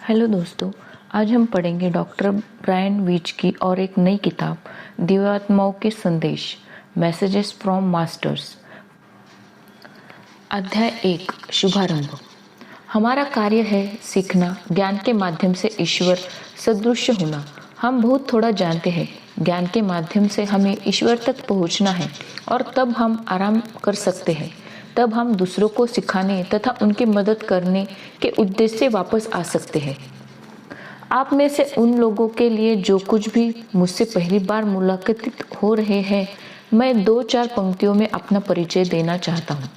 Hello दोस्तों, आज हम पढ़ेंगे डॉक्टर ब्रायन वीच की और एक नई किताब दिव्यात्माओं के संदेश, मैसेजेस फ्रॉम मास्टर्स। अध्याय 1, शुभारंभ। हमारा कार्य है सीखना, ज्ञान के माध्यम से ईश्वर सदृश होना। हम बहुत थोड़ा जानते हैं। ज्ञान के माध्यम से हमें ईश्वर तक पहुंचना है और तब हम आराम कर सकते हैं। तब हम दूसरों को सिखाने तथा उनकी मदद करने के उद्देश्य से वापस आ सकते हैं। आप में से उन लोगों के लिए जो कुछ भी मुझसे पहली बार मुलाकात हो रहे हैं, मैं 2-4 पंक्तियों में अपना परिचय देना चाहता हूँ।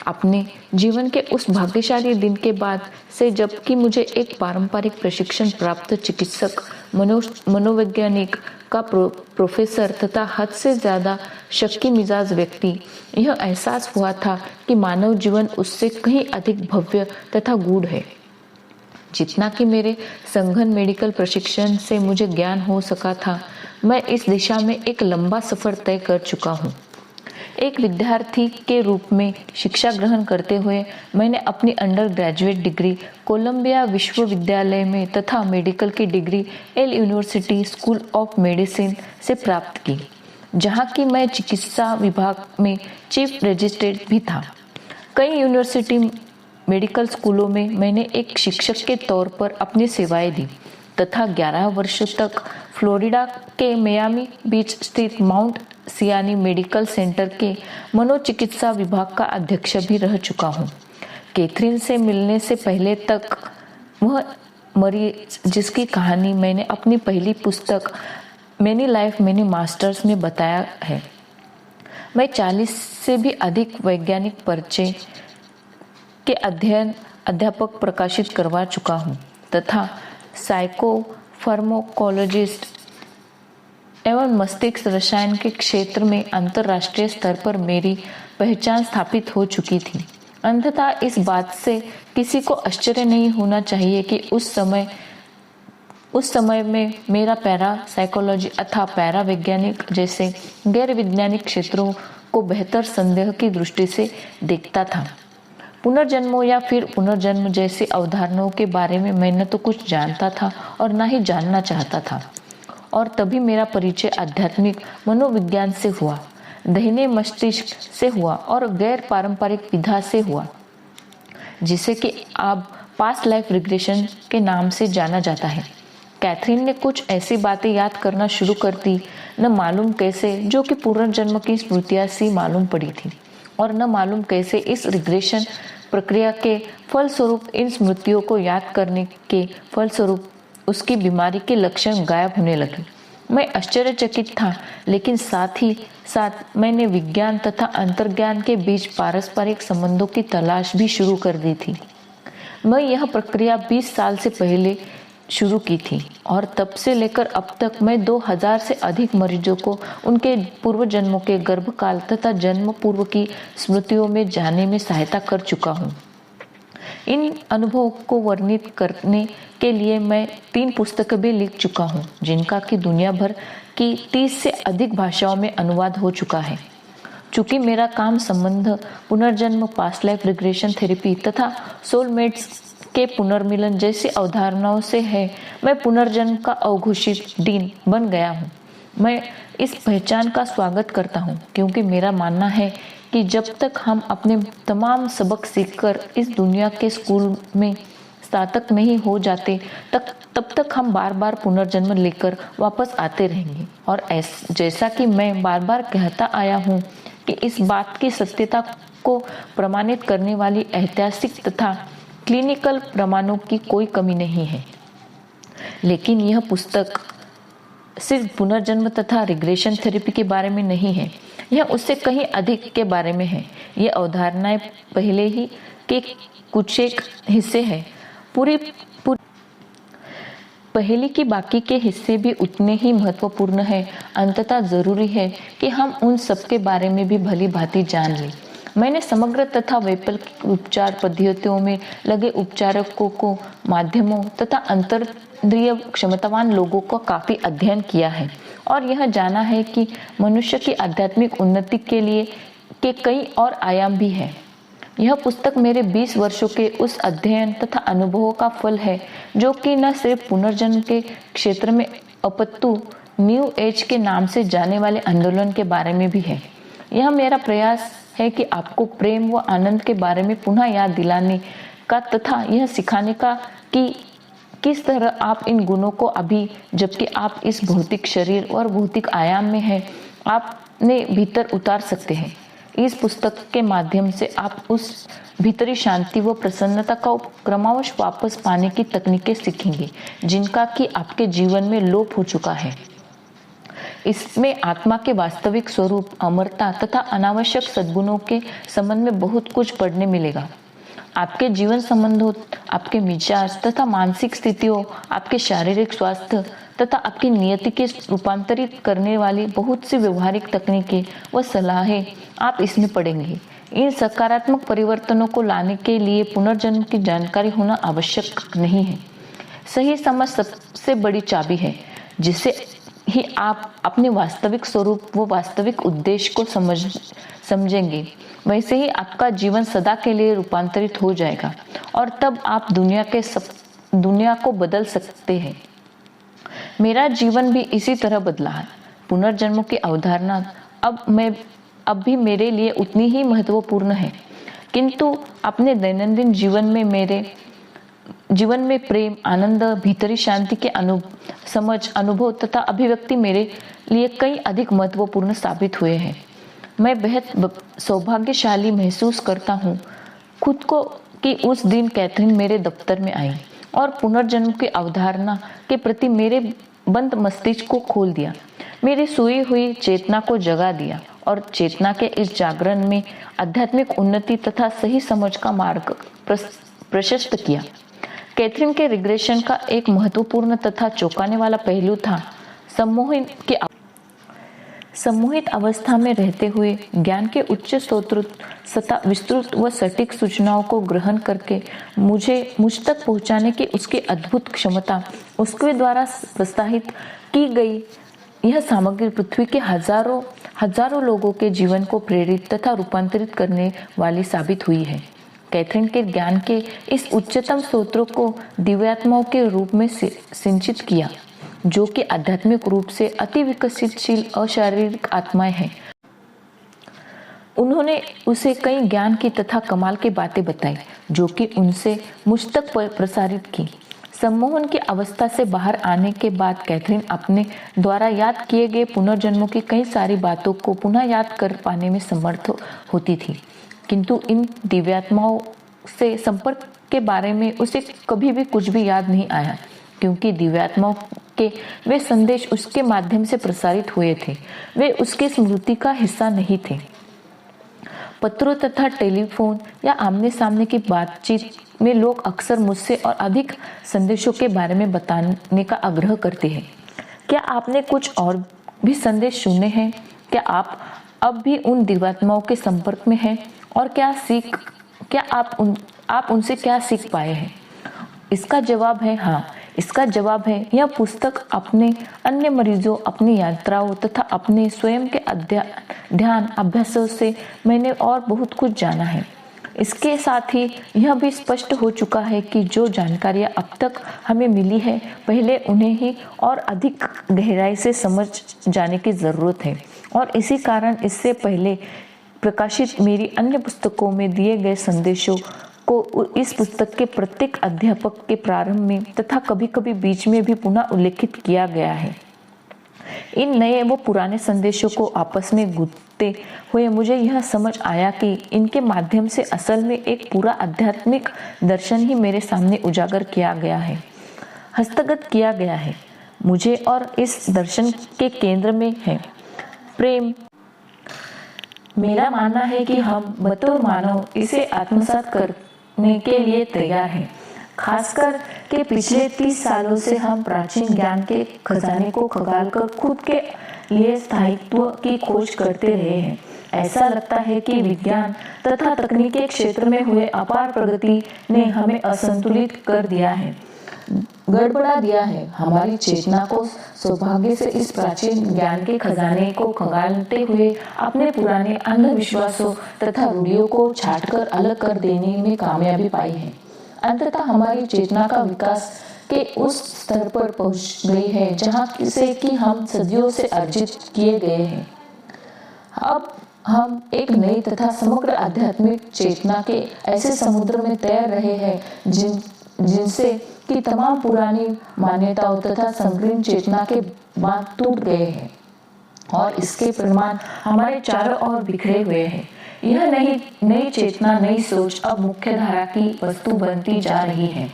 अपने जीवन के उस भाग्यशाली दिन के बाद से जबकि मुझे एक पारंपरिक प्रशिक्षण प्राप्त चिकित्सक, मनोवैज्ञानिक का प्रोफेसर तथा हद से ज्यादा शक्की मिजाज व्यक्ति, यह एहसास हुआ था कि मानव जीवन उससे कहीं अधिक भव्य तथा गूढ़ है जितना कि मेरे संघन मेडिकल प्रशिक्षण से मुझे ज्ञान हो सका था। मैं इस दिशा में एक लंबा सफर तय कर चुका हूँ। एक विद्यार्थी के रूप में शिक्षा ग्रहण करते हुए मैंने अपनी अंडर ग्रेजुएट डिग्री कोलंबिया विश्वविद्यालय में तथा मेडिकल की degree Yale university school of medicine से प्राप्त की, जहाँ की मैं चिकित्सा विभाग में चीफ रजिस्ट्रेट भी था। कई यूनिवर्सिटी मेडिकल स्कूलों में मैंने एक शिक्षक के तौर पर अपनी सेवाएं दी तथा 11 वर्षों तक फ्लोरिडा के मियामी बीच स्थित माउंट सियानी मेडिकल सेंटर के मनोचिकित्सा विभाग का अध्यक्ष भी रह चुका हूँ। कैथरीन से मिलने से पहले तक वह मरीज जिसकी कहानी मैंने अपनी पहली पुस्तक मेनी लाइफ मेनी मास्टर्स में बताया है। मैं 40 से भी अधिक वैज्ञानिक परिचय के अध्यापक प्रकाशित करवा चुका हूँ तथा साइको फार्माकोलॉजिस्ट एवं मस्तिष्क रसायन के क्षेत्र में अंतर्राष्ट्रीय स्तर पर मेरी पहचान स्थापित हो चुकी थी। अंततः इस बात से किसी को आश्चर्य नहीं होना चाहिए कि उस समय में मेरा पैरा साइकोलॉजी अथवा पैरा वैज्ञानिक जैसे गैर वैज्ञानिक क्षेत्रों को बेहतर संदेह की दृष्टि से देखता था। पुनर्जन्मों या फिर पुनर्जन्म जैसी अवधारणाओं के बारे में मैं न तो कुछ जानता था और न ही जानना चाहता था। और तभी मेरा परिचय आध्यात्मिक मनोविज्ञान से हुआ, दाहिने मस्तिष्क से हुआ और गैर पारंपरिक विधा से हुआ, जिसे कि अब पास्ट लाइफ रिग्रेशन के नाम से जाना जाता है। कैथरीन ने कुछ ऐसी बातें याद करना शुरू कर दी, न मालूम कैसे, जो कि पुनर्जन्म की स्मृतियां सी मालूम पड़ी थी और न मालूम कैसे इस रिग्रेशन प्रक्रिया के फलस्वरूप इन स्मृतियों को याद करने के फलस्वरूप उसकी बीमारी के लक्षण गायब होने लगे। मैं आश्चर्यचकित था, लेकिन साथ ही साथ मैंने विज्ञान तथा अंतर्ज्ञान के बीच पारस्परिक संबंधों की तलाश भी शुरू कर दी थी। मैं यह प्रक्रिया 20 साल से पहले शुरू की थी और तब से लेकर अब तक मैं 2000 से अधिक मरीजों को उनके पूर्व जन्मों के गर्भकाल तथा जन्म पूर्व की स्मृतियों में जाने में सहायता कर चुका हूँ। इन अनुभवों को वर्णित करने के लिए मैं 3 पुस्तकें भी लिख चुका हूँ, जिनका कि दुनिया भर की 30 से अधिक भाषाओं में अनुवाद हो चुका है। चूंकि मेरा काम संबंध पुनर्जन्म, पास्ट लाइफ रिग्रेशन थेरेपी तथा सोलमेट्स के पुनर्मिलन जैसी अवधारणाओं से है, मैं पुनर्जन्म का अवघोषित डीन बन गया हूँ। मैं इस पहचान का स्वागत करता हूँ, क्योंकि मेरा मानना है कि जब तक हम अपने तमाम सबक सीखकर इस दुनिया के स्कूल में स्नातक नहीं हो जाते तब तक हम बार बार पुनर्जन्म लेकर वापस आते रहेंगे। और जैसा कि मैं बार बार कहता आया हूँ कि इस बात की सत्यता को प्रमाणित करने वाली ऐतिहासिक तथा क्लिनिकल प्रमाणों की कोई कमी नहीं है। लेकिन यह पुस्तक सिर्फ पुनर्जन्म तथा रिग्रेशन थेरेपी के बारे में नहीं है, यह उससे कहीं अधिक के बारे में है। ये अवधारणाएं पहले ही के कुछ एक हिस्से हैं, पहले की बाकी के हिस्से भी उतने ही महत्वपूर्ण हैं। अंततः जरूरी है कि हम उन सब के बारे में भी भली भांति जान लें। मैंने समग्र तथा वैकल्पिक उपचार पद्धतियों में लगे उपचारकों को, माध्यमों तथा अंतर्द्रिय क्षमतावान लोगों का काफी अध्ययन किया है और यह जाना है कि मनुष्य की आध्यात्मिक उन्नति के लिए के कई और आयाम भी हैं। यह पुस्तक मेरे 20 वर्षों के उस अध्ययन तथा अनुभवों का फल है, जो कि न सिर्फ पुनर्जन्म के क्षेत्र में अपितु न्यू एज के नाम से जाने वाले आंदोलन के बारे में भी है। यह मेरा प्रयास है कि आपको प्रेम व आनंद के बारे में पुनः याद दिलाने का तथा यह सिखाने का कि किस तरह आप इन गुणों को अभी, जबकि आप इस भौतिक शरीर और भौतिक आयाम में हैं, आपने भीतर उतार सकते हैं। इस पुस्तक के माध्यम से आप उस भीतरी शांति व प्रसन्नता का क्रमशः वापस पाने की तकनीकें सीखेंगे, जिनका कि आपके जीवन में लोप हो चुका है। इसमें आत्मा के वास्तविक स्वरूप, अमरता तथा अनावश्यक सद्गुणों के संबंध में बहुत कुछ पढ़ने मिलेगा। आपके जीवन संबंधों, आपके मिजाज तथा मानसिक स्थितियों, आपके शारीरिक स्वास्थ्य तथा आपकी नियति के रूपांतरित करने वाली बहुत सी व्यवहारिक तकनीकें व सलाहें आप इसमें पढ़ेंगे। इन सकारात्मक परिवर्तनों को लाने के लिए पुनर्जन्म की जानकारी होना आवश्यक नहीं है। सही समझ सबसे बड़ी चाबी है, जिससे ही आप अपने वास्तविक स्वरूप व वास्तविक उद्देश्य को समझेंगे। वैसे ही आपका जीवन सदा के लिए रूपांतरित हो जाएगा और तब आप दुनिया को बदल सकते हैं। मेरा जीवन भी इसी तरह बदला है। पुनर्जन्म की अवधारणा अब भी मेरे लिए उतनी ही महत्वपूर्ण है, किंतु अपने दैनंदिन जीवन में प्रेम, आनंद, भीतरी शांति के समझ, अनुभव तथा अभिव्यक्ति मेरे लिए कई अधिक महत्वपूर्ण साबित हुए हैं। मैं बेहद सौभाग्यशाली महसूस करता हूँ खुद को कि उस दिन कैथरीन मेरे दफ्तर में आई और पुनर्जन्म की अवधारणा के प्रति मेरे बंद मस्तिष्क को खोल दिया, मेरी सोई हुई चेतना को जगा दिया और चेतना के इस जागरण में आध्यात्मिक उन्नति तथा सही समझ का मार्ग प्रशस्त किया। कैथरीन के रिग्रेशन का एक महत्वपूर्ण तथा चौंकाने वाला पहलू था सम्मोहित अवस्था में रहते हुए ज्ञान के उच्च स्रोत सतह विस्तृत व सटीक सूचनाओं को ग्रहण करके मुझ तक पहुंचाने की उसकी अद्भुत क्षमता, उसके द्वारा प्रस्तावित की गई यह सामग्री पृथ्वी के हजारों लोगों के जीवन को प्रेरित तथा रूपांतरित करने वाली साबित हुई है। कैथरीन के ज्ञान के इस उच्चतम स्रोतों को दिव्यात्माओं के रूप में सिंचित किया, जो कि आध्यात्मिक रूप से अति विकसितशील अशारीरिक आत्माएं हैं। उन्होंने उसे कई ज्ञान की तथा कमाल की बातें बताई, जो कि उनसे मुझ तक प्रसारित की। सम्मोहन की अवस्था से बाहर आने के बाद कैथरीन अपने द्वारा याद किए गए पुनर्जन्मों की कई सारी बातों को पुनः याद कर पाने में समर्थ होती थी, किंतु इन दिव्यात्माओं से संपर्क के बारे में उसे कभी भी कुछ भी याद नहीं आया, क्योंकि दिव्यात्माओं के वे संदेश उसके माध्यम से प्रसारित हुए थे, वे उसकी स्मृति का हिस्सा नहीं थे। पत्रों तथा टेलीफोन या आमने सामने की बातचीत में लोग अक्सर मुझसे और अधिक संदेशों के बारे में बताने का आग्रह करते हैं। क्या आपने कुछ और भी संदेश सुने हैं? क्या आप अब भी उन दिव्यात्माओं के संपर्क में हैं और क्या आप उनसे क्या सीख पाए हैं? इसका जवाब है हाँ। इसका जवाब है यह पुस्तक अपने अन्य मरीजों, अपनी यात्राओं तथा अपने स्वयं के ध्यान अभ्यासों से मैंने और बहुत कुछ जाना है। इसके साथ ही यह भी स्पष्ट हो चुका है कि जो जानकारियां अब तक हमें मिली है, पहले उन्हें ही और अधिक गहराई से समझ जाने की जरूरत है, और इसी कारण इससे पहले प्रकाशित मेरी अन्य पुस्तकों में दिए गए संदेशों को इस पुस्तक के प्रत्येक अध्यापक के प्रारंभ में तथा कभी-कभी बीच में भी पुनः उल्लेखित किया गया है। इन नए व पुराने संदेशों को आपस में गूंथते हुए मुझे यह समझ आया कि इनके माध्यम से असल में एक पूरा आध्यात्मिक दर्शन ही मेरे सामने उजागर किया गया है, हस्तगत किया गया है। मुझे और इस दर्शन के केंद्र में है प्रेम। मेरा मानना है कि हम बतौर मानव इसे आत्मसात करने के लिए तैयार हैं। खासकर के पिछले 30 सालों से हम प्राचीन ज्ञान के खजाने को खंगालकर खुद के लिए स्थायित्व की खोज करते रहे हैं। ऐसा लगता है कि विज्ञान तथा तकनीक के क्षेत्र में हुए अपार प्रगति ने हमें असंतुलित कर दिया है। गड़बड़ा दिया है। हमारी चेतना को सौभाग्य से इस प्राचीन ज्ञान के खजाने को खंगालते हुए अपने पुराने अंधविश्वासों तथा रूढ़ियों को छांटकर अलग कर देने में कामयाबी पाई है। अंततः हमारी चेतना का विकास के उस स्तर पर पहुंच गई है जहां से कि हम सदियों से अर्जित किए गए हैं। अब हम एक नई तथा समग्र आध्यात्मिक चेतना के ऐसे समुद्र में तैर रहे हैं जिनसे कि तमाम पुरानी मान्यताओं तथा संकीर्ण चेतना के बांध टूट गए हैं और इसके प्रमाण हमारे चारों ओर बिखरे हुए हैं। यह नई चेतना, नई सोच अब मुख्य धारा की वस्तु बनती जा रही है।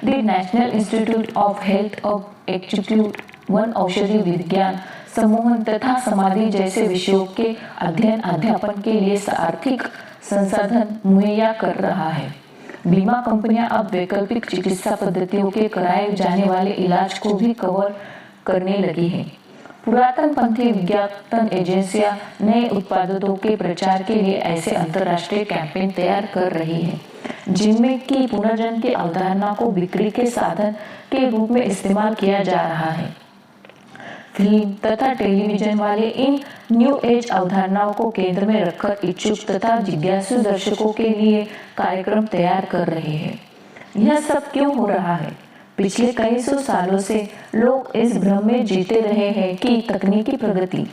The national institute of health of acute one औषधि विज्ञान, सम्मोहन तथा समाधि जैसे विषयों के अध्ययन अध्यापन के लिए आर्थिक संसाधन मुहैया कर रहा है। बीमा कंपनियां अब वैकल्पिक चिकित्सा पद्धतियों के कराए जाने वाले इलाज को भी कवर करने लगी हैं। पुरातन पंथी विज्ञापन एजेंसियां नए उत्पादों के प्रचार के लिए ऐसे अंतर्राष्ट्रीय कैंपेन तैयार कर रही है जिनमें कि पुनर्जन्म की अवधारणा को बिक्री के साधन के रूप में इस्तेमाल किया जा रहा है। फिल्म तथा टेलीविजन वाले इन न्यू एज अवधारणाओं को केंद्र में रखकर इच्छुक तथा जिज्ञासु दर्शकों के लिए कार्यक्रम तैयार कर रहे हैं। यह सब क्यों हो रहा है? पिछले कई सौ सालों से लोग इस भ्रम में जीते रहे हैं कि तकनीकी प्रगति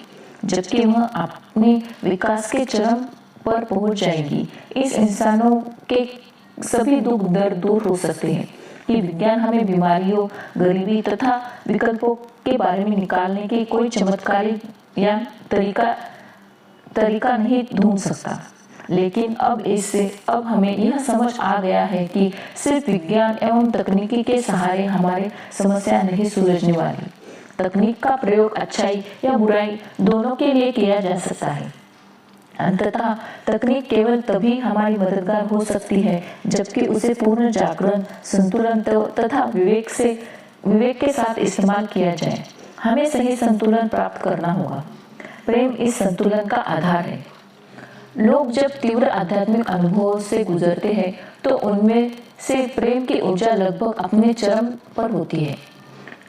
जबकि वह अपने विकास के चरम पर पहुंच जाएगी, इस इंसानों के सभी दुख दर्द दूर हो सकते हैं कि विज्ञान हमें बीमारियों, गरीबी तथा विकल्पों के बारे में निकालने की कोई चमत्कारी या तरीका नहीं ढूंढ सकता। लेकिन अब हमें यह समझ आ गया है कि सिर्फ विज्ञान एवं तकनीकी के सहारे हमारे समस्या नहीं सुलझने वाली। तकनीक का प्रयोग अच्छाई या बुराई दोनों के लिए किया जा सकता है। अंततः तकनीक केवल तभी हमारी मददगार हो सकती है जबकि उसे पूर्ण जागरण, संतुलन तथा विवेक के साथ इस्तेमाल किया जाए। हमें सही संतुलन प्राप्त करना होगा। प्रेम इस संतुलन का आधार है। लोग जब तीव्र आध्यात्मिक अनुभवों से गुजरते हैं तो उनमें से प्रेम की ऊर्जा लगभग अपने चरम पर होती है।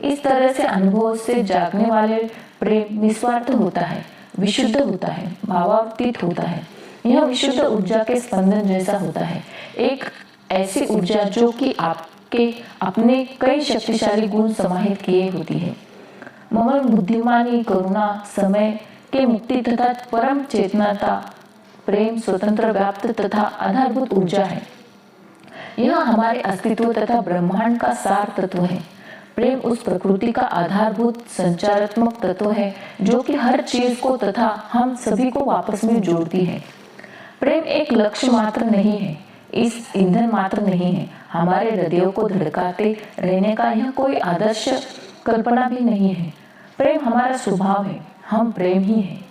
इस तरह से अनुभवों से जागने वाले प्रेम निस्वार्थ होता है, विशुद्ध होता है, भावातीत होता है। यह विशुद्ध ऊर्जा के स्पंदन जैसा होता है, एक ऐसी ऊर्जा जो कि आपके अपने कई शक्तिशाली गुण समाहित किए होती है। ममल बुद्धिमानी, करुणा, समय के मुक्ति तथा परम चेतनता, प्रेम स्वतंत्र, व्याप्त तथा आधारभूत ऊर्जा है। यह हमारे अस्तित्व तथा ब्रह्मांड का सार तत्व है। प्रेम उस प्रकृति का आधारभूत संचारात्मक तत्व है जो कि हर चीज को तथा हम सभी को आपस में जोड़ती है। प्रेम एक लक्ष्य मात्र नहीं है, इस ईंधन मात्र नहीं है। हमारे हृदयों को धड़काते रहने का यह कोई आदर्श कल्पना भी नहीं है। प्रेम हमारा स्वभाव है, हम प्रेम ही हैं।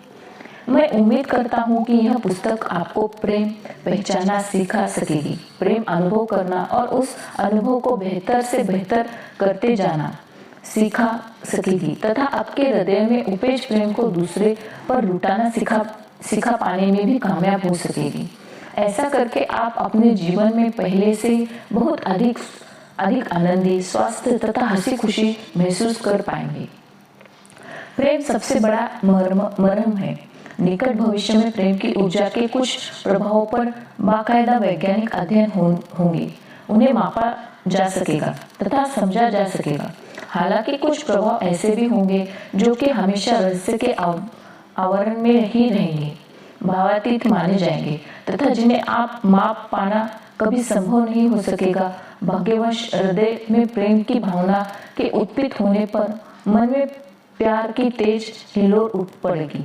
मैं उम्मीद करता हूँ कि यह पुस्तक आपको प्रेम पहचाना सिखा सकेगी, प्रेम अनुभव करना और उस अनुभव को बेहतर से बेहतर करते जाना सिखा सकेगी तथा आपके हृदय में उपज प्रेम को दूसरे पर लुटाना सिखा पाने में भी कामयाब हो सकेगी। ऐसा करके आप अपने जीवन में पहले से बहुत अधिक आनंदी, स्वस्थ तथा हंसी खुशी महसूस कर पाएंगे। प्रेम सबसे बड़ा मरहम है। निकट भविष्य में प्रेम की ऊर्जा के कुछ प्रभावों पर बाकायदा वैज्ञानिक अध्ययन होंगे, उन्हें मापा जा सकेगा तथा समझा जा सकेगा। हालांकि कुछ प्रभाव ऐसे भी होंगे जो कि हमेशा रहस्य के आवरण में ही रहेंगे, भावातीत माने जाएंगे तथा जिन्हें आप माप पाना कभी संभव नहीं हो सकेगा। भाग्यवश हृदय में प्रेम की भावना के उत्पीत होने पर मन में प्यार की तेज हिलोर उठ पड़ेगी।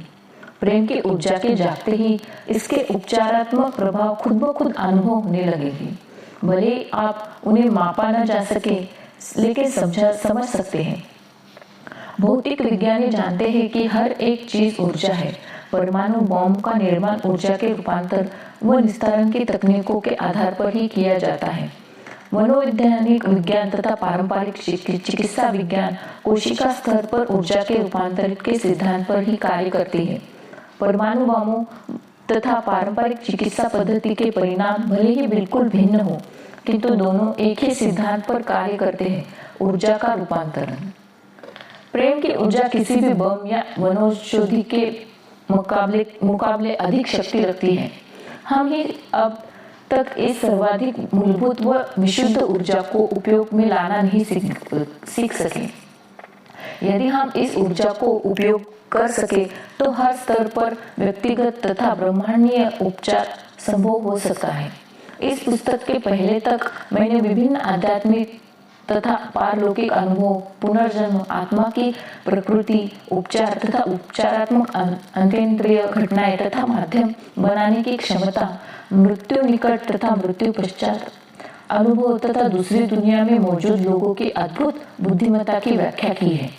प्रेम की ऊर्जा के जागते ही इसके उपचारात्मक प्रभाव खुद ब खुद अनुभव होने लगेगी। भले आप उन्हें मापा न जा सके लेकिन समझ सकते हैं। भौतिक विज्ञानी जानते हैं कि हर एक चीज ऊर्जा है। परमाणु बॉम्ब का निर्माण ऊर्जा के रूपांतर व निस्तारण की तकनीकों के आधार पर ही किया जाता है। मनोवैज्ञानिक विज्ञान तथा पारंपरिक चिकित्सा विज्ञान कोशिका स्तर पर ऊर्जा के रूपांतरित के सिद्धांत पर ही कार्य करती है। परमाणु बमों तथा पारंपरिक चिकित्सा पद्धति के परिणाम भले ही बिल्कुल भिन्न हो, किंतु दोनों एक ही सिद्धांत पर कार्य करते हैं, ऊर्जा का रूपांतरण। प्रेम की ऊर्जा किसी भी बम या वनौषधि के मुकाबले अधिक शक्ति रखती है। हम ही अब तक इस सर्वाधिक मूलभूत व विशुद्ध ऊर्जा को उपयोग में लाना नहीं सीख सके। यदि हम इस ऊर्जा को उपयोग कर सके तो हर स्तर पर व्यक्तिगत तथा ब्रह्मांडीय उपचार संभव हो सकता है। इस पुस्तक के पहले तक मैंने विभिन्न आध्यात्मिक तथा पारलौकिक अनुभव, पुनर्जन्म, आत्मा की प्रकृति, उपचार तथा उपचारात्मक अंतेंद्रिय घटनाएं तथा माध्यम बनाने की क्षमता, मृत्यु निकट तथा मृत्यु पश्चात अनुभव तथा दूसरी दुनिया में मौजूद लोगों की अद्भुत बुद्धिमत्ता की व्याख्या की है।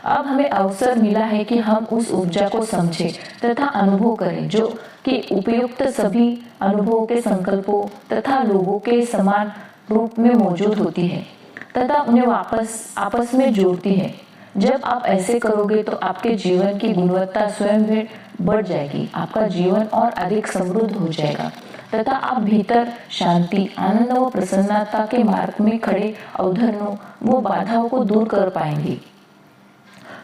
अब हमें अवसर मिला है कि हम उस ऊर्जा को समझें तथा अनुभव करें जो कि उपयुक्त सभी अनुभवों के संकल्पों तथा लोगों के समान रूप में मौजूद होती है तथा उन्हें आपस में जोड़ती है। जब आप ऐसे करोगे तो आपके जीवन की गुणवत्ता स्वयं में बढ़ जाएगी, आपका जीवन और अधिक समृद्ध हो जाएगा तथा आप भीतर शांति, आनंद व प्रसन्नता के मार्ग में खड़े अवधारणों व बाधाओं को दूर कर पाएंगे।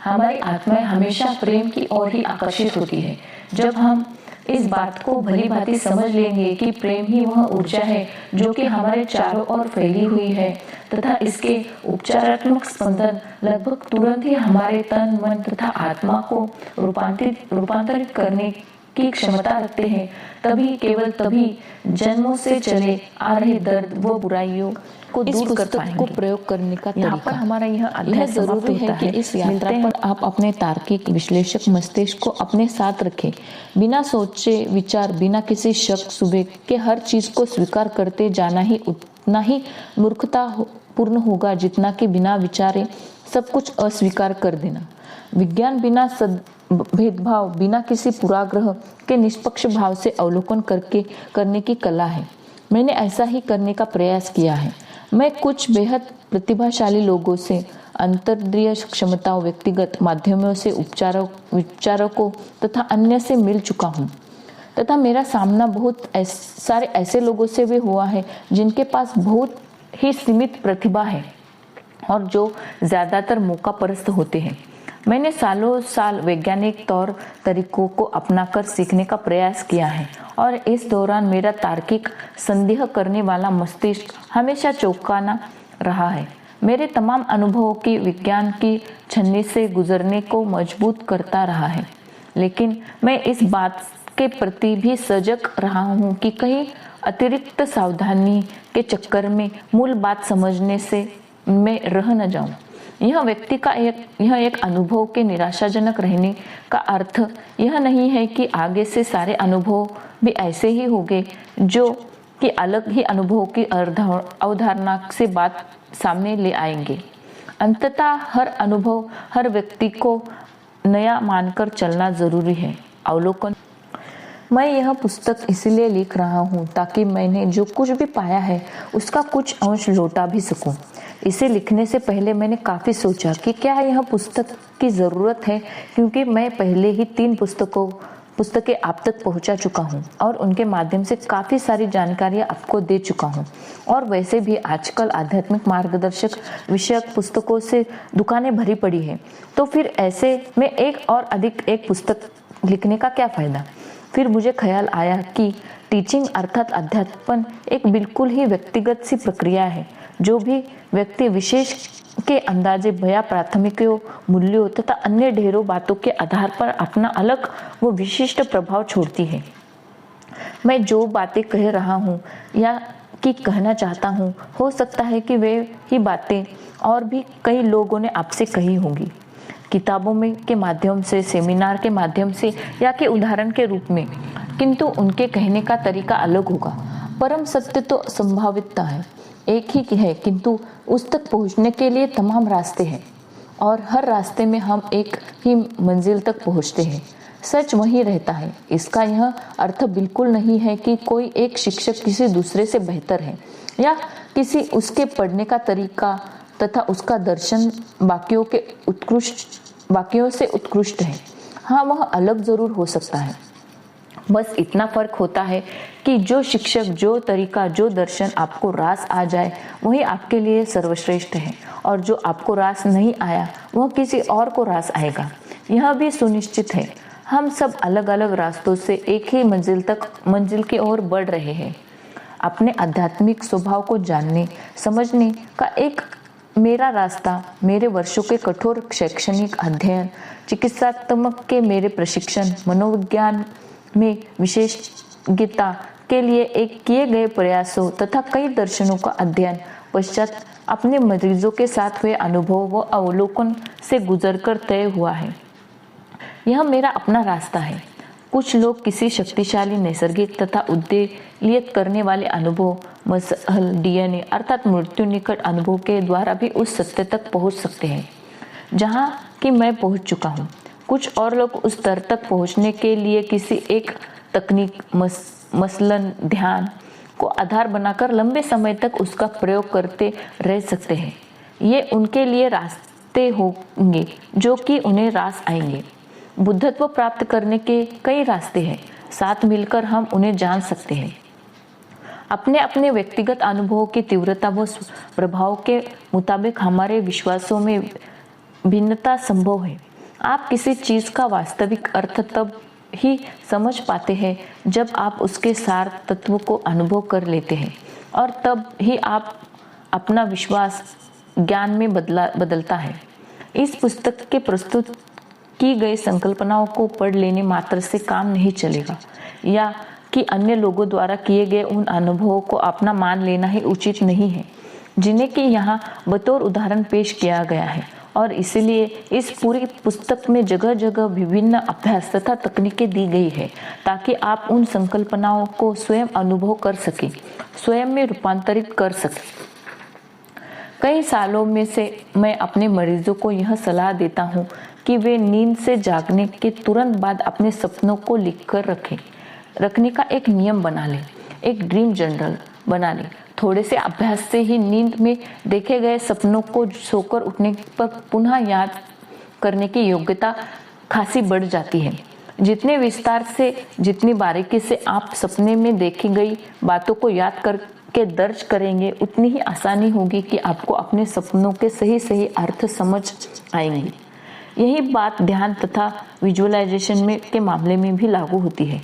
हमारी आत्माएं हमेशा प्रेम की ओर ही आकर्षित होती है। जब हम इस बात को भली भांति समझ लेंगे कि प्रेम ही वह ऊर्जा है जो कि हमारे चारों ओर फैली हुई है तथा इसके उपचारात्मक स्पंदन लगभग तुरंत ही हमारे तन, मन तथा आत्मा को रूपांतरित करने की क्षमता रखते हैं, तभी केवल तभी जन्मों से चले आ रहे दर्द व बुराइयों को दूर कर पाएंगे। को प्रयोग करने का तरीका पर हमारा यह जरूरी है कि इस यात्रा पर आप अपने तार्किक विश्लेषक मस्तिष्क को अपने साथ रखें। बिना सोचे विचार, बिना किसी शक शुबे के हर चीज को स्वीकार करते जाना ही उतना ही मूर्खता पूर्ण होगा जितना कि बिना विचारे सब कुछ अस्वीकार कर देना। विज्ञान बिना भेदभाव, बिना किसी पूर्वाग्रह के निष्पक्ष भाव से अवलोकन करने की कला है। मैंने ऐसा ही करने का प्रयास किया है। मैं कुछ बेहद प्रतिभाशाली लोगों से, अंतर्द्रिय क्षमताओं, व्यक्तिगत माध्यमों से, उपचारकों तथा अन्य से मिल चुका हूँ तथा मेरा सामना बहुत सारे ऐसे लोगों से भी हुआ है जिनके पास बहुत ही सीमित प्रतिभा है और जो ज्यादातर मौका परस्त होते हैं। मैंने सालों साल वैज्ञानिक तौर तरीकों को अपनाकर सीखने का प्रयास किया है और इस दौरान मेरा तार्किक संदेह करने वाला मस्तिष्क हमेशा चौंकाना रहा है। मेरे तमाम अनुभवों की विज्ञान की छन्नी से गुजरने को मजबूत करता रहा है, लेकिन मैं इस बात के प्रति भी सजग रहा हूँ कि कहीं अतिरिक्त सावधानी के चक्कर में मूल बात समझने से मैं रह न जाऊं। यह एक अनुभव के निराशाजनक रहने का अर्थ यह नहीं है कि आगे से सारे अनुभव भी ऐसे ही होंगे जो कि अलग ही अनुभव की अवधारणा से बात सामने ले आएंगे। अंततः हर अनुभव हर व्यक्ति को नया मानकर चलना जरूरी है। अवलोकन। मैं यह पुस्तक इसलिए लिख रहा हूँ ताकि मैंने जो कुछ भी पाया है उसका कुछ अंश लौटा भी सकूं। इसे लिखने से पहले मैंने काफ़ी सोचा कि क्या यह पुस्तक की ज़रूरत है, क्योंकि मैं पहले ही 3 पुस्तकें आप तक पहुंचा चुका हूं और उनके माध्यम से काफ़ी सारी जानकारियां आपको दे चुका हूं। और वैसे भी आजकल आध्यात्मिक मार्गदर्शक विषयक पुस्तकों से दुकानें भरी पड़ी है, तो फिर ऐसे में एक पुस्तक लिखने का क्या फ़ायदा। फिर मुझे ख्याल आया कि टीचिंग अर्थात अध्यात्म एक बिल्कुल ही व्यक्तिगत सी प्रक्रिया है जो भी व्यक्ति विशेष के अंदाजे भया प्राथमिकों, मूल्यों तथा अन्य ढेरों बातों के आधार पर अपना अलग व विशिष्ट प्रभाव छोड़ती है। मैं जो बातें कह रहा हूँ या कि कहना चाहता हूँ, हो सकता है कि वे ही बातें और भी कई लोगों ने आपसे कही होंगी, किताबों में के माध्यम से, सेमिनार के माध्यम से या के उदाहरण के रूप में, किंतु उनके कहने का तरीका अलग होगा। परम सत्य तो संभावितता है, एक ही है, किंतु उस तक पहुंचने के लिए तमाम रास्ते हैं और हर रास्ते में हम एक ही मंजिल तक पहुंचते हैं। सच वही रहता है। इसका यह अर्थ बिल्कुल नहीं है कि कोई एक शिक्षक किसी दूसरे से बेहतर है या किसी उसके पढ़ने का तरीका तथा उसका दर्शन बाकियों से उत्कृष्ट है। हाँ, वह अलग जरूर हो सकता है। बस इतना फर्क होता है कि जो शिक्षक, जो तरीका, जो दर्शन आपको रास आ जाए वही आपके लिए सर्वश्रेष्ठ है, और जो आपको रास नहीं आया वह किसी और को रास आएगा। यह भी सुनिश्चित है हम सब अलग अलग रास्तों से एक ही मंजिल की ओर बढ़ रहे हैं। अपने आध्यात्मिक स्वभाव को जानने समझने का एक मेरा रास्ता मेरे वर्षों के कठोर शैक्षणिक अध्ययन, चिकित्सात्मक के मेरे प्रशिक्षण, मनोविज्ञान में विशेषज्ञता के लिए एक किए गए प्रयासों तथा कई दर्शनों का अध्ययन पश्चात अपने मरीजों के साथ हुए अनुभव व अवलोकन से गुजरकर तय हुआ है। यह मेरा अपना रास्ता है। कुछ लोग किसी शक्तिशाली नैसर्गिक तथा उद्वेलित करने वाले अनुभव, मसहल, डीएनए अर्थात मृत्यु निकट अनुभव के द्वारा भी उस सत्य तक पहुंच सकते हैं जहां कि मैं पहुंच चुका हूं। कुछ और लोग उस स्तर तक पहुंचने के लिए किसी एक तकनीक, मसलन ध्यान को आधार बनाकर लंबे समय तक उसका प्रयोग करते रह सकते हैं। ये उनके लिए रास्ते होंगे जो कि उन्हें रास आएंगे। बुद्धत्व प्राप्त करने के कई रास्ते हैं, साथ मिलकर हम उन्हें जान सकते हैं। अपने अपने व्यक्तिगत अनुभवों की तीव्रता व प्रभाव के मुताबिक हमारे विश्वासों में भिन्नता संभव है। आप किसी चीज का वास्तविक अर्थ तब ही समझ पाते हैं जब आप उसके सार तत्व को अनुभव कर लेते हैं, और तब ही आप अपना विश्वास ज्ञान में बदलता है। इस पुस्तक के प्रस्तुत की गई संकल्पनाओं को पढ़ लेने मात्र से काम नहीं चलेगा, या कि अन्य लोगों द्वारा किए गए उन अनुभवों को अपना मान लेना ही उचित नहीं है जिन्हें कि यहाँ बतौर उदाहरण पेश किया गया है। और इसलिए इस पूरी पुस्तक में जगह जगह विभिन्न अभ्यास तथा तकनीकें दी गई है ताकि आप उन संकल्पनाओं को स्वयं अनुभव कर सकें, स्वयं में रूपांतरित कर सकें। कई सालों में से मैं अपने मरीजों को यह सलाह देता हूँ कि वे नींद से जागने के तुरंत बाद अपने सपनों को लिखकर रखने का एक नियम बना लें, एक ड्रीम जर्नल बना लें। थोड़े से अभ्यास से ही नींद में देखे गए सपनों को सोकर उठने पर पुनः याद करने की योग्यता खासी बढ़ जाती है। जितने विस्तार से, जितनी बारीकी से आप सपने में देखी गई बातों को याद करके दर्ज करेंगे, उतनी ही आसानी होगी कि आपको अपने सपनों के सही सही अर्थ समझ आएंगे। यही बात ध्यान तथा विजुअलाइजेशन में के मामले में भी लागू होती है।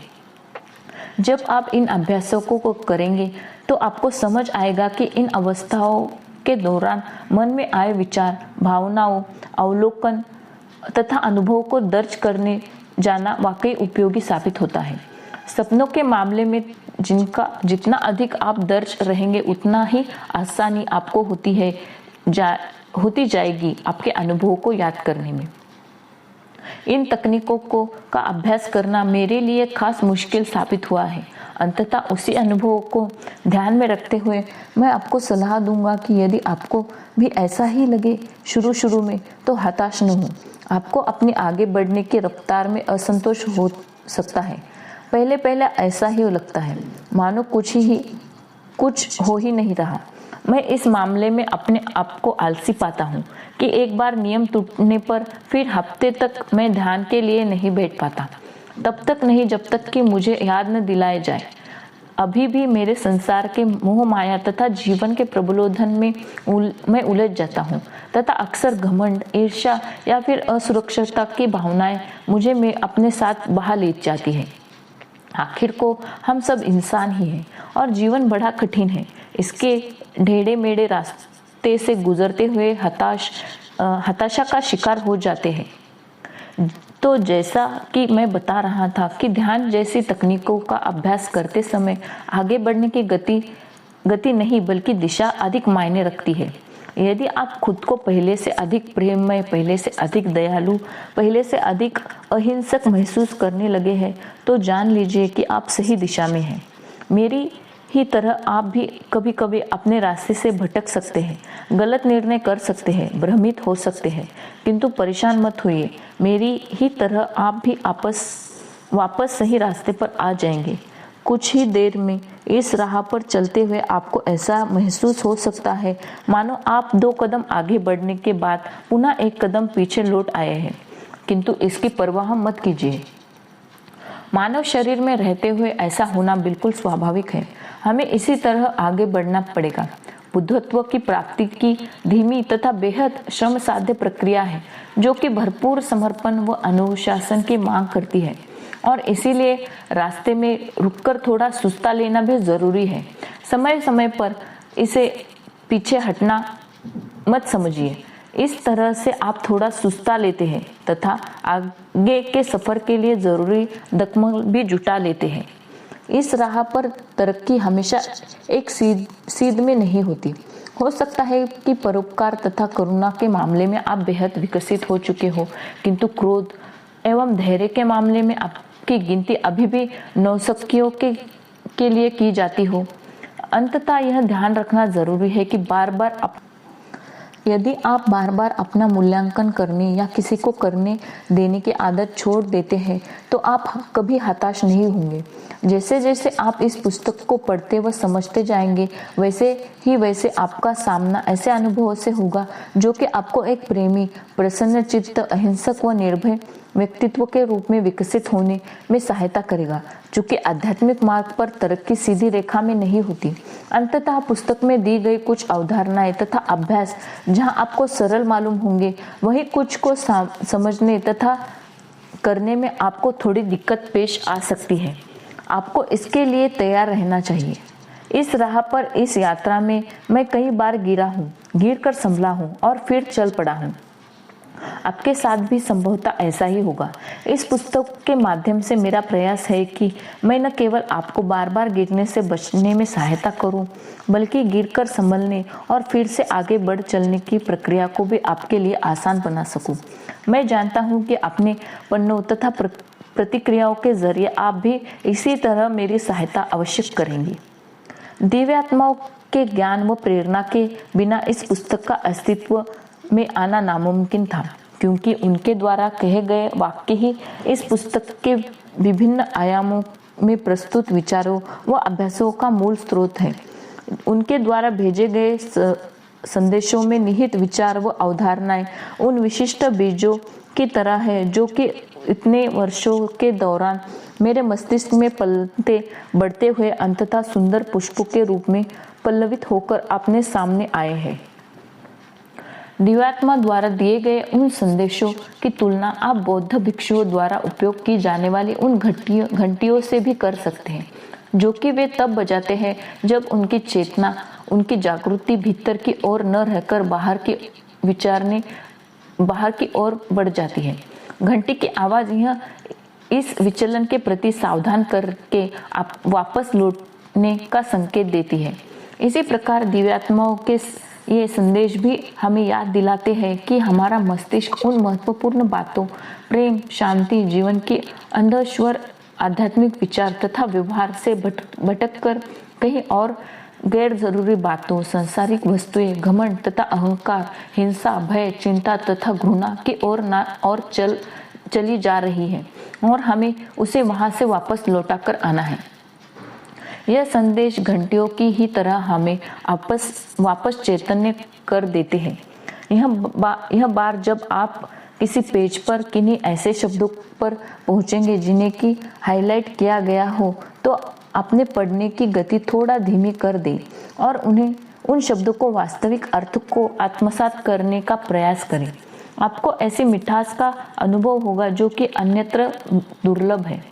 जब आप इन अभ्यासों को करेंगे तो आपको समझ आएगा कि इन अवस्थाओं के दौरान मन में आए विचार, भावनाओं, अवलोकन तथा अनुभवों को दर्ज करने जाना वाकई उपयोगी साबित होता है। सपनों के मामले में जितना अधिक आप दर्ज रहेंगे उतना ही आसानी आपको होती जाएगी आपके अनुभवों को याद करने में। इन तकनीकों का अभ्यास करना मेरे लिए खास मुश्किल साबित हुआ है। अंततः उसी अनुभव को ध्यान में रखते हुए मैं आपको सलाह दूंगा कि यदि आपको भी ऐसा ही लगे शुरू में तो हताश न हो। आपको अपनी आगे बढ़ने की रफ्तार में असंतोष हो सकता है। पहले ऐसा ही लगता है मानो कुछ हो ही नहीं रहा। मैं इस मामले में अपने आप को आलसी पाता हूँ कि एक बार नियम टूटने पर फिर हफ्ते तक मैं ध्यान के लिए नहीं बैठ पाता। तब तक नहीं जब तक कि मुझे याद न दिलाया जाए। अभी भी मेरे संसार के मोह माया तथा जीवन के प्रबोधन में मैं उलझ जाता हूँ तथा अक्सर घमंड, ईर्ष्या या फिर असुरक्षितता की भावनाएं मुझे में अपने साथ बहा ले जाती है। आखिर को हम सब इंसान ही हैं और जीवन बड़ा कठिन है। इसके ढेढ़े मेढ़े रास्ते से गुजरते हुए हताशा का शिकार हो जाते हैं। तो जैसा कि मैं बता रहा था कि ध्यान जैसी तकनीकों का अभ्यास करते समय आगे बढ़ने की गति नहीं बल्कि दिशा अधिक मायने रखती है। यदि आप खुद को पहले से अधिक प्रेममय, पहले से अधिक दयालु, पहले से अधिक अहिंसक महसूस करने लगे हैं तो जान लीजिए कि आप सही दिशा में हैं। मेरी ही तरह आप भी कभी कभी अपने रास्ते से भटक सकते हैं, गलत निर्णय कर सकते हैं, भ्रमित हो सकते हैं, किंतु परेशान मत होइए। मेरी ही तरह आप भी वापस सही रास्ते पर आ जाएंगे। कुछ ही देर में इस राह पर चलते हुए आपको ऐसा महसूस हो सकता है मानो आप 2 कदम आगे बढ़ने के बाद पुनः 1 कदम पीछे लौट आए हैं, किंतु इसकी परवाह मत कीजिए। मानव शरीर में रहते हुए ऐसा होना बिल्कुल स्वाभाविक है। हमें इसी तरह आगे बढ़ना पड़ेगा। बुद्धत्व की प्राप्ति की धीमी तथा बेहद श्रम साध्य प्रक्रिया है, जो कि भरपूर समर्पण व अनुशासन की मांग करती है, और इसीलिए रास्ते में रुककर थोड़ा सुस्ता लेना भी जरूरी है। समय समय पर इसे पीछे हटना मत समझिए। इस तरह से आप थोड़ा सुस्ता लेते हैं तथा आगे के सफर के लिए जरूरी दकमग भी जुटा लेते हैं। इस राह पर तरक्की हमेशा एक सीध में नहीं होती। हो सकता है कि परोपकार तथा करुणा के मामले में आप बेहद विकसित हो चुके हो, किंतु क्रोध एवं धैर्य के मामले में आपकी गिनती अभी भी नौसखियों के लिए की जाती हो। अंततः यह ध्यान रखना जरूरी है कि यदि आप बार बार अपना मूल्यांकन करने या किसी को करने देने की आदत छोड़ देते हैं तो आप कभी हताश नहीं होंगे। जैसे जैसे आप इस पुस्तक को पढ़ते व समझते जाएंगे, वैसे आपका सामना ऐसे अनुभवों से होगा जो कि आपको एक प्रेमी, प्रसन्न चित्त, अहिंसक व निर्भय व्यक्तित्व के रूप में विकसित होने में सहायता करेगा। चूंकि आध्यात्मिक मार्ग पर तरक्की सीधी रेखा में नहीं होती। अंततः पुस्तक में दी गई कुछ अवधारणाएं तथा अभ्यास जहां आपको सरल मालूम होंगे, वही कुछ को समझने तथा करने में आपको थोड़ी दिक्कत पेश आ सकती है। आपको इसके लिए तैयार रहना चाहिए। इस राह पर, इस यात्रा में मैं कई बार गिर कर संभला हूँ और फिर चल पड़ा हूँ। आपके साथ भी संभवतः ऐसा ही होगा। इस पुस्तक के माध्यम से मेरा प्रयास है कि मैं न केवल आपको बार बार गिरने से बचने में सहायता करूं, बल्कि गिरकर संभलने और फिर से आगे बढ़ चलने की प्रक्रिया को भी आपके लिए आसान बना सकूं। मैं जानता हूं कि अपने पन्नों तथा प्रतिक्रियाओं के जरिए आप भी इसी तरह मेरी सहायता अवश्य करेंगी। दिव्यात्माओं के ज्ञान व प्रेरणा के बिना इस पुस्तक का अस्तित्व में आना नामुमकिन था, क्योंकि उनके द्वारा कहे गए वाक्य ही इस पुस्तक के विभिन्न आयामों में प्रस्तुत विचारों व अभ्यासों का मूल स्रोत है। उनके द्वारा भेजे गए संदेशों में निहित विचार व अवधारणाएं उन विशिष्ट बीजों की तरह है जो कि इतने वर्षों के दौरान मेरे मस्तिष्क में पलते बढ़ते हुए अंततः सुंदर पुष्पों के रूप में पल्लवित होकर अपने सामने आए हैं। दिव्यात्मा द्वारा दिए गए उन संदेशों की तुलना आप बौद्ध भिक्षुओं द्वारा उपयोग की जाने वाली उन घंटियों से भी कर सकते हैं, जो कि वे तब बजाते हैं जब उनकी चेतना, उनकी जागृति भीतर की ओर न रहकर बाहर की ओर बढ़ जाती है। घंटी की आवाज यह इस विचलन के प्रति सावधान करके आप वापस लौटने का संकेत देती है। इसी प्रकार दिव्यात्माओं के ये संदेश भी हमें याद दिलाते हैं कि हमारा मस्तिष्क उन महत्वपूर्ण बातों, प्रेम, शांति, जीवन की अंधश्वर आध्यात्मिक विचार तथा व्यवहार से भटक कर कहीं और गैर जरूरी बातों, सांसारिक वस्तुएं, घमंड तथा अहंकार, हिंसा, भय, चिंता तथा घृणा की ओर चली जा रही है, और हमें उसे वहां से वापस लौटा कर आना है। यह संदेश घंटियों की ही तरह हमें वापस चैतन्य कर देते हैं। यह बार जब आप किसी पेज पर किन्हीं ऐसे शब्दों पर पहुंचेंगे जिन्हें की हाईलाइट किया गया हो, तो अपने पढ़ने की गति थोड़ा धीमी कर दें और उन शब्दों को वास्तविक अर्थ को आत्मसात करने का प्रयास करें। आपको ऐसी मिठास का अनुभव होगा जो कि अन्यत्र दुर्लभ है।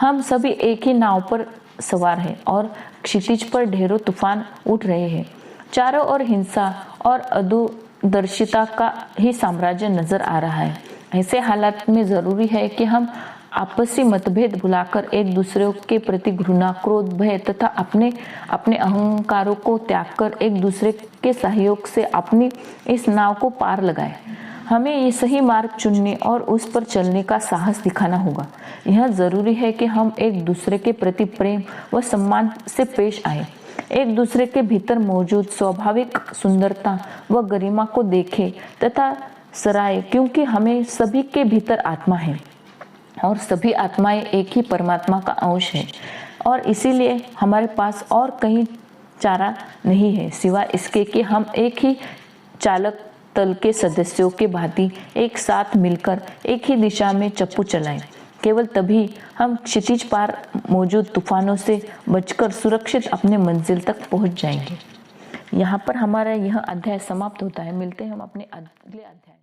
हम सभी एक ही नाव पर सवार हैं और क्षितिज पर ढेरों तूफान उठ रहे हैं। चारों ओर हिंसा और अदूरदर्शिता का ही साम्राज्य नजर आ रहा है। ऐसे हालात में जरूरी है कि हम आपसी मतभेद भुलाकर एक दूसरे के प्रति घृणा, क्रोध, भय तथा अपने अहंकारों को त्याग कर एक दूसरे के सहयोग से अपनी इस नाव को पार लगाएं। हमें ये सही मार्ग चुनने और उस पर चलने का साहस दिखाना होगा। यह जरूरी है कि हम एक दूसरे के प्रति प्रेम व सम्मान से पेश आए, एक दूसरे के भीतर मौजूद स्वाभाविक सुंदरता व गरिमा को देखें तथा सराहे, क्योंकि हमें सभी के भीतर आत्मा है और सभी आत्माएं एक ही परमात्मा का अंश है, और इसीलिए हमारे पास और कहीं चारा नहीं है सिवाय इसके कि हम एक ही चालक दल के सदस्यों के भांति एक साथ मिलकर एक ही दिशा में चप्पू चलाएं। केवल तभी हम क्षितिज पार मौजूद तूफानों से बचकर सुरक्षित अपने मंजिल तक पहुंच जाएंगे। यहाँ पर हमारा यह अध्याय समाप्त होता है। मिलते हैं हम अपने अगले अध्याय।